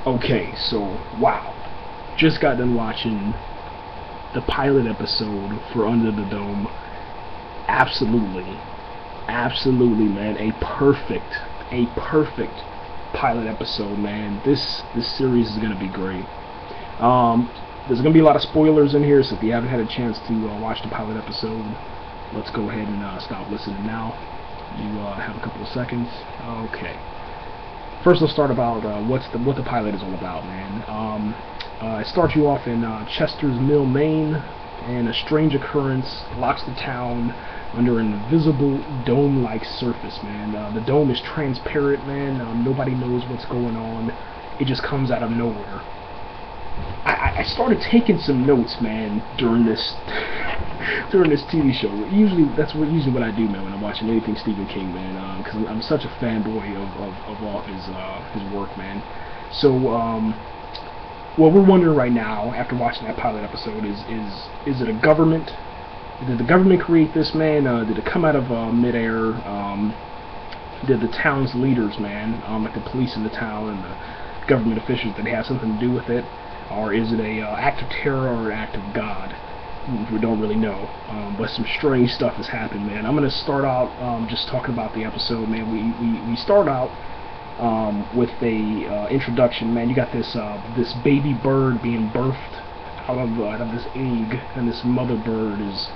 Okay, so wow, just got done watching the pilot episode for Under the Dome. Absolutely, absolutely, man, a perfect pilot episode, man. This series is gonna be great. There's gonna be a lot of spoilers in here, so if you haven't had a chance to watch the pilot episode, let's go ahead and stop listening now. You have a couple of seconds. Okay. First, let's start about what the pilot is all about, man. It starts you off in Chester's Mill, Maine, and a strange occurrence locks the town under an invisible dome-like surface, man. The dome is transparent, man. Nobody knows what's going on. It just comes out of nowhere. I started taking some notes, man, during this TV show. That's usually what I do, man, when I'm watching anything Stephen King, man, because I'm such a fanboy of all of his work, man. So what we're wondering right now, after watching that pilot episode, is it a government? Did the government create this, man? Did it come out of midair? Did the town's leaders, man, like the police in the town and the government officials, did they have something to do with it? Or is it a act of terror or an act of God? We don't really know, but some strange stuff has happened, man. I'm gonna start out just talking about the episode, man. We start out with a introduction, man. You got this baby bird being birthed out of this egg, and this mother bird is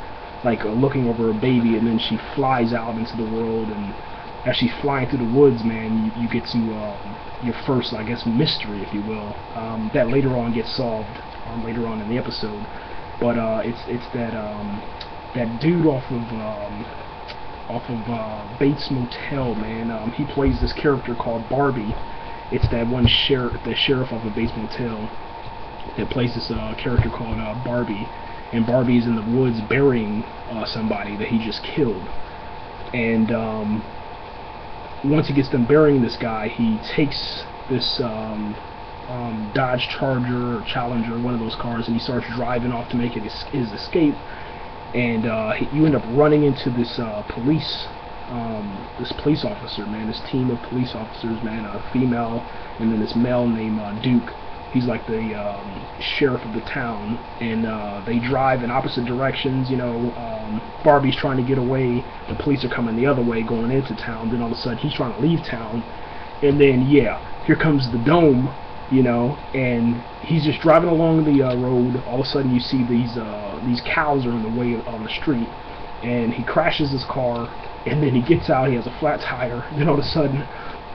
like looking over a baby, and then she flies out into the world, and as she's flying through the woods, man, you get to your first, I guess, mystery, if you will, that later on gets solved later on in the episode. But it's that dude off of Bates Motel, man. He plays this character called Barbie. It's that one the sheriff off of Bates Motel that plays this character called Barbie, and Barbie's in the woods burying somebody that he just killed. And once he gets done burying this guy, he takes this Dodge Charger or Challenger, one of those cars, and he starts driving off to make his escape. And you end up running into this police officer, man, this team of police officers, man, a female, and then this male named Duke. He's like the sheriff of the town, and they drive in opposite directions. You know, Barbie's trying to get away, the police are coming the other way, going into town. Then all of a sudden, he's trying to leave town, and then here comes the dome, you know, and he's just driving along the road. All of a sudden, you see these cows are in the way on the street, and he crashes his car, and then he gets out. He has a flat tire. Then all of a sudden,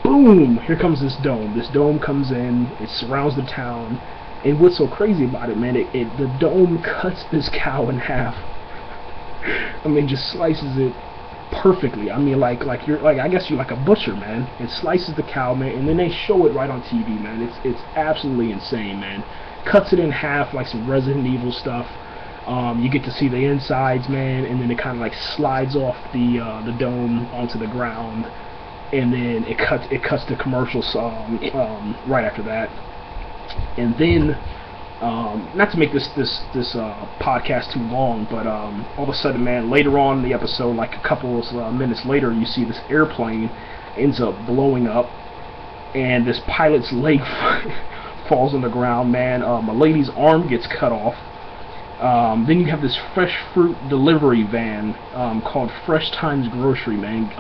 boom! Here comes this dome. This dome comes in. It surrounds the town. And what's so crazy about it, man? The dome cuts this cow in half. I mean, just slices it perfectly. I mean, I guess you're like a butcher, man. It slices the cow, man, and then they show it right on TV, man. It's absolutely insane, man. Cuts it in half like some Resident Evil stuff. You get to see the insides, man, and then it kind of like slides off the dome onto the ground. And then it cuts to commercials right after that. And then, not to make this podcast too long, but all of a sudden, man, later on in the episode, like a couple of minutes later, you see this airplane ends up blowing up, and this pilot's leg falls on the ground, man. A lady's arm gets cut off. Then you have this fresh fruit delivery van called Fresh Times Grocery, man.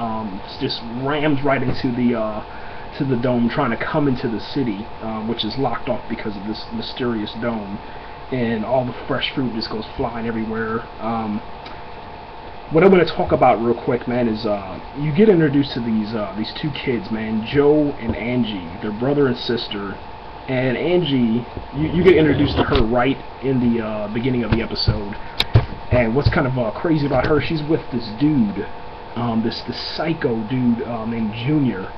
Just rams right into the dome, trying to come into the city, which is locked off because of this mysterious dome. And all the fresh fruit just goes flying everywhere. What I want to talk about real quick, man, is you get introduced to these two kids, man, Joe and Angie. They're brother and sister. And Angie, you get introduced to her right in the beginning of the episode. And what's kind of crazy about her, she's with this dude, this psycho dude named Junior.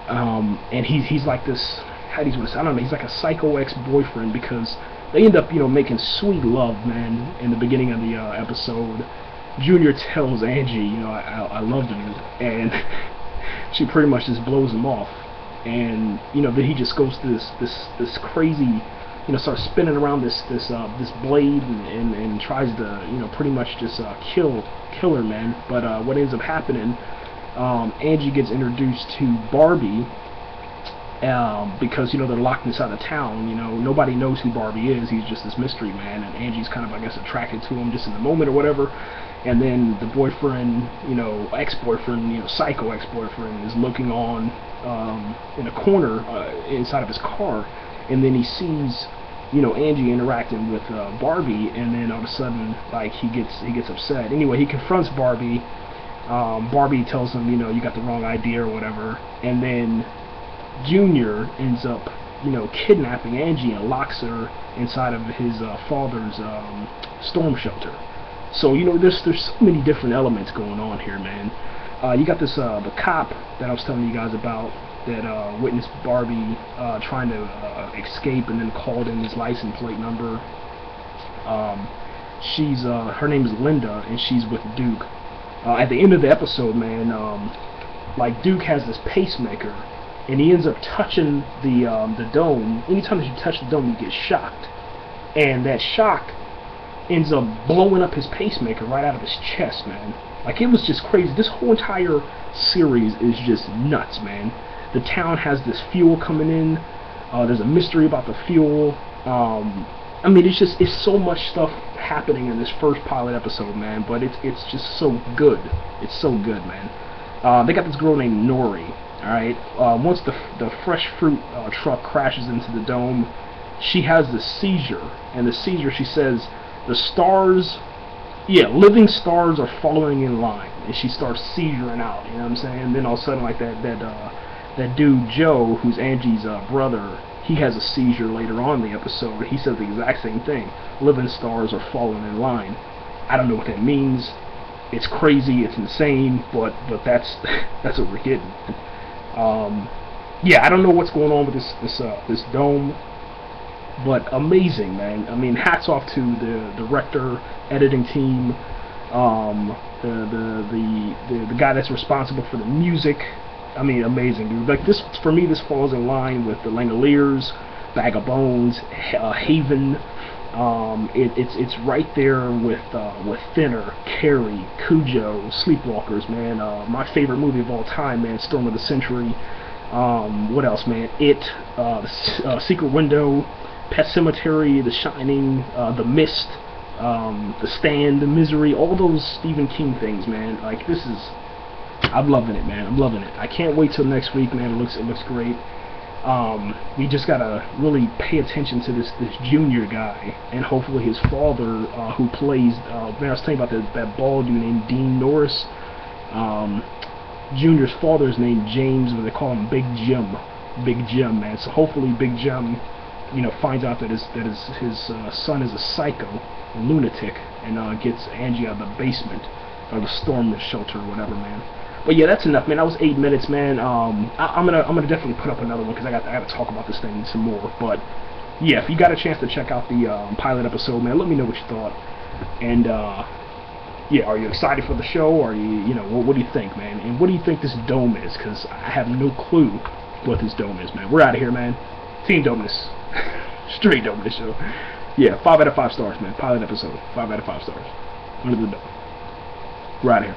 And he's like this, how do you want to say, I don't know, he's like a psycho ex-boyfriend, because they end up, you know, making sweet love, man, in the beginning of the episode. Junior tells Angie, you know, I love you, and she pretty much just blows him off. And you know, then he just goes to this crazy, you know, starts spinning around this blade and tries to, you know, pretty much just kill her, man. But what ends up happening, Angie gets introduced to Barbie, because, you know, they're locked inside the town. You know, nobody knows who Barbie is. He's just this mystery man, and Angie's kind of, I guess, attracted to him just in the moment or whatever. And then the boyfriend, you know, ex-boyfriend, you know, psycho ex-boyfriend, is looking on in a corner inside of his car, and then he sees, you know, Angie interacting with Barbie, and then all of a sudden, like, he gets upset. Anyway, he confronts Barbie. Barbie tells him, you know, you got the wrong idea or whatever, and then Junior ends up, you know, kidnapping Angie and locks her inside of his father's storm shelter. So, you know, there's so many different elements going on here, man. You got this the cop that I was telling you guys about that witnessed Barbie trying to escape, and then called in his license plate number. She's her name is Linda, and she's with Duke. At the end of the episode, man, like, Duke has this pacemaker, and he ends up touching the dome. Anytime that you touch the dome, you get shocked, and that shock ends up blowing up his pacemaker right out of his chest, man. Like, it was just crazy. This whole entire series is just nuts, man. The town has this fuel coming in. There's a mystery about the fuel. I mean, it's so much stuff happening in this first pilot episode, man. But it's just so good. It's so good, man. They got this girl named Nori. All right. Once the fresh fruit truck crashes into the dome, she has this seizure, and the seizure, she says, the stars, yeah, living stars are following in line, and she starts seizuring out. You know what I'm saying? And then all of a sudden, like, that dude Joe, who's Angie's brother, he has a seizure later on in the episode. He says the exact same thing. Living stars are falling in line. I don't know what that means. It's crazy. It's insane. But that's that's what we're getting. Yeah, I don't know what's going on with this dome, but amazing, man. I mean, hats off to the director, editing team, the guy that's responsible for the music. I mean, amazing, dude. Like, this, for me, this falls in line with the Langoliers, Bag of Bones, Haven. It's right there with Thinner, Carrie, Cujo, Sleepwalkers, man. My favorite movie of all time, man, Storm of the Century. What else, man? Secret Window, Pet Sematary, The Shining, The Mist, The Stand, The Misery, all those Stephen King things, man. Like, this is, I'm loving it, man. I'm loving it. I can't wait till next week, man. It looks great. We just gotta really pay attention to this Junior guy, and hopefully his father, who plays, man, I was telling you about that bald dude named Dean Norris. Junior's father's named James, but they call him Big Jim. Big Jim, man. So hopefully Big Jim, you know, finds out that his son is a psycho, a lunatic, and gets Angie out of the basement or the storm shelter or whatever, man. But yeah, that's enough, man. That was 8 minutes, man. I'm gonna definitely put up another one because I got to talk about this thing some more. But yeah, if you got a chance to check out the pilot episode, man, let me know what you thought. And yeah, are you excited for the show? Or you know, what do you think, man? And what do you think this dome is? Because I have no clue what this dome is, man. We're out of here, man. Team Domeness. Straight Domeness show. Yeah, 5 out of 5 stars, man. Pilot episode. 5 out of 5 stars. Under the dome. We're out of here.